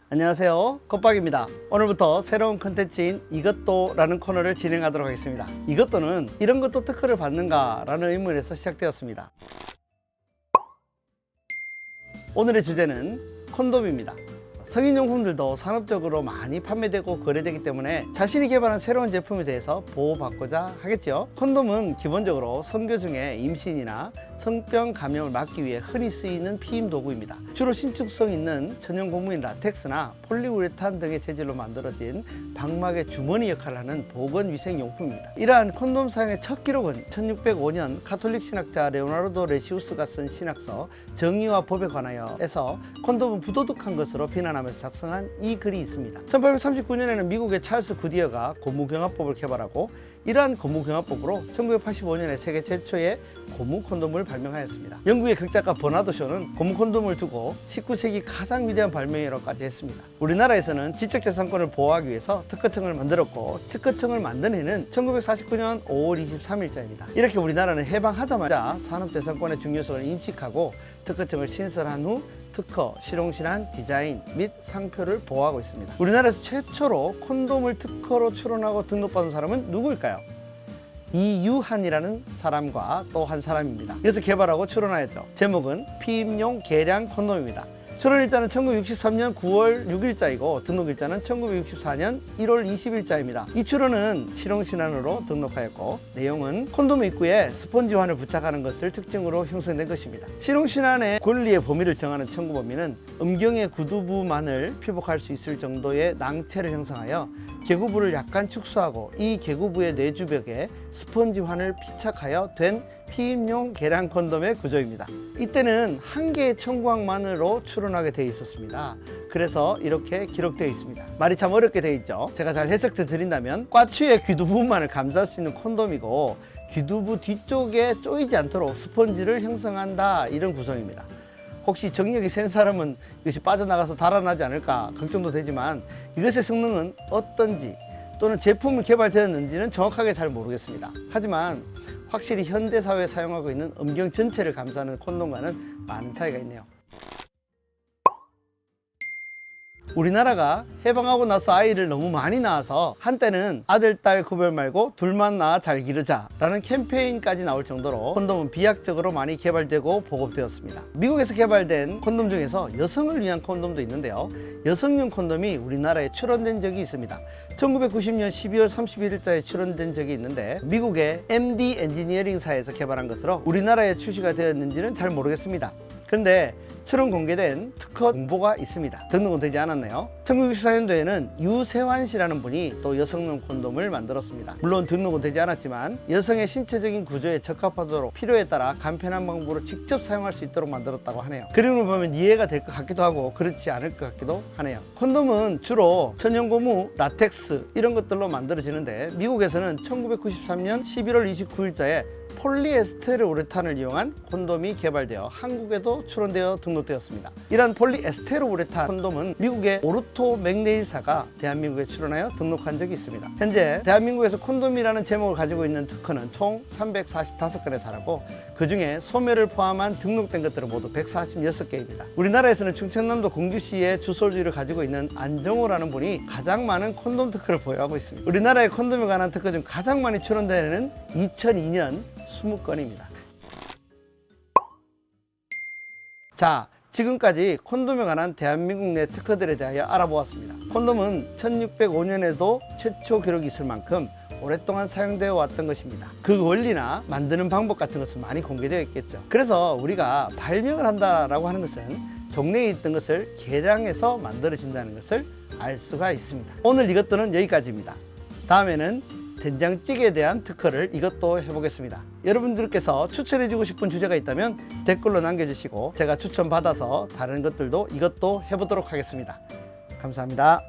안녕하세요, 컵박입니다. 오늘부터 새로운 컨텐츠인 이것도 라는 코너를 진행하도록 하겠습니다. 이것도는 이런 것도 특허를 받는가 라는 의문에서 시작되었습니다. 오늘의 주제는 콘돔입니다. 성인용품들도 산업적으로 많이 판매되고 거래되기 때문에 자신이 개발한 새로운 제품에 대해서 보호받고자 하겠죠. 콘돔은 기본적으로 성교 중에 임신이나 성병 감염을 막기 위해 흔히 쓰이는 피임 도구입니다. 주로 신축성 있는 천연 고무인 라텍스나 폴리우레탄 등의 재질로 만들어진 방막의 주머니 역할을 하는 보건위생용품입니다. 이러한 콘돔 사용의 첫 기록은 1605년 가톨릭 신학자 레오나르도 레시우스가 쓴 신학서 정의와 법에 관하여에서 콘돔은 부도덕한 것으로 비난하면서 작성한 이 글이 있습니다. 1839년에는 미국의 찰스 구디어가 고무경화법을 개발하고 이러한 고무경화법으로 1985년에 세계 최초의 고무 콘돔을 발명하였습니다. 영국의 극작가 버나드 쇼는 고무 콘돔을 두고 19세기 가장 위대한 발명이라고까지 했습니다. 우리나라에서는 지적재산권을 보호하기 위해서 특허청을 만들었고, 특허청을 만든 해는 1949년 5월 23일자입니다. 이렇게 우리나라는 해방하자마자 산업재산권의 중요성을 인식하고 특허청을 신설한 후 특허, 실용신안, 디자인 및 상표를 보호하고 있습니다. 우리나라에서 최초로 콘돔을 특허로 출원하고 등록받은 사람은 누구일까요? 이유한이라는 사람과 또 한 사람입니다. 그래서 개발하고 출원하였죠. 제목은 피임용 계량 콘돔입니다. 출원일자는 1963년 9월 6일자이고 등록일자는 1964년 1월 20일자입니다. 이 출원은 실용신안으로 등록하였고, 내용은 콘돔 입구에 스펀지환을 부착하는 것을 특징으로 형성된 것입니다. 실용신안의 권리의 범위를 정하는 청구 범위는 음경의 구두부만을 피복할 수 있을 정도의 낭체를 형성하여 개구부를 약간 축소하고 이 개구부의 내주벽에 스펀지환을 피착하여 된 피임용 계량 콘돔의 구조입니다. 이때는 한 개의 청구항만으로 출원하게 되어 있었습니다. 그래서 이렇게 기록되어 있습니다. 말이 참 어렵게 되어 있죠. 제가 잘 해석해 드린다면 꽈추의 귀두부만을 감쌀 수 있는 콘돔이고, 귀두부 뒤쪽에 쪼이지 않도록 스펀지를 형성한다, 이런 구성입니다. 혹시 정력이 센 사람은 이것이 빠져나가서 달아나지 않을까 걱정도 되지만, 이것의 성능은 어떤지 또는 제품이 개발되었는지는 정확하게 잘 모르겠습니다. 하지만 확실히 현대사회에 사용하고 있는 음경 전체를 감싸는 콘돔과는 많은 차이가 있네요. 우리나라가 해방하고 나서 아이를 너무 많이 낳아서 한때는 아들, 딸 구별 말고 둘만 낳아 잘 기르자 라는 캠페인까지 나올 정도로 콘돔은 비약적으로 많이 개발되고 보급되었습니다. 미국에서 개발된 콘돔 중에서 여성을 위한 콘돔도 있는데요, 여성용 콘돔이 우리나라에 출원된 적이 있습니다. 1990년 12월 31일자에 출원된 적이 있는데, 미국의 MD 엔지니어링사에서 개발한 것으로 우리나라에 출시가 되었는지는 잘 모르겠습니다. 그런데 출원 공개된 특허 공보가 있습니다. 등록은 되지 않았네요. 1964년도에는 유세환 씨라는 분이 또 여성용 콘돔을 만들었습니다. 물론 등록은 되지 않았지만 여성의 신체적인 구조에 적합하도록 필요에 따라 간편한 방법으로 직접 사용할 수 있도록 만들었다고 하네요. 그림을 보면 이해가 될 것 같기도 하고 그렇지 않을 것 같기도 하네요. 콘돔은 주로 천연고무, 라텍스 이런 것들로 만들어지는데, 미국에서는 1993년 11월 29일자에 폴리에스테르우레탄을 이용한 콘돔이 개발되어 한국에도 출원되어 등록되었습니다. 이러한 폴리에스테르우레탄 콘돔은 미국의 오르토 맥네일사가 대한민국에 출원하여 등록한 적이 있습니다. 현재 대한민국에서 콘돔이라는 제목을 가지고 있는 특허는 총 345건에 달하고, 그 중에 소매를 포함한 등록된 것들은 모두 146개입니다. 우리나라에서는 충청남도 공주시의 주소지를 가지고 있는 안정호라는 분이 가장 많은 콘돔 특허를 보유하고 있습니다. 우리나라의 콘돔에 관한 특허 중 가장 많이 출원된 해는 2002년 20건입니다. 자, 지금까지 콘돔에 관한 대한민국 내 특허들에 대하여 알아보았습니다. 콘돔은 1605년에도 최초 기록이 있을 만큼 오랫동안 사용되어 왔던 것입니다. 그 원리나 만드는 방법 같은 것은 많이 공개되어 있겠죠. 그래서 우리가 발명을 한다라고 하는 것은 동네에 있던 것을 개량해서 만들어진다는 것을 알 수가 있습니다. 오늘 이것도는 여기까지입니다. 다음에는 된장찌개에 대한 특허를 이것도 해보겠습니다. 여러분들께서 추천해주고 싶은 주제가 있다면 댓글로 남겨주시고 제가 추천받아서 다른 것들도 이것도 해보도록 하겠습니다. 감사합니다.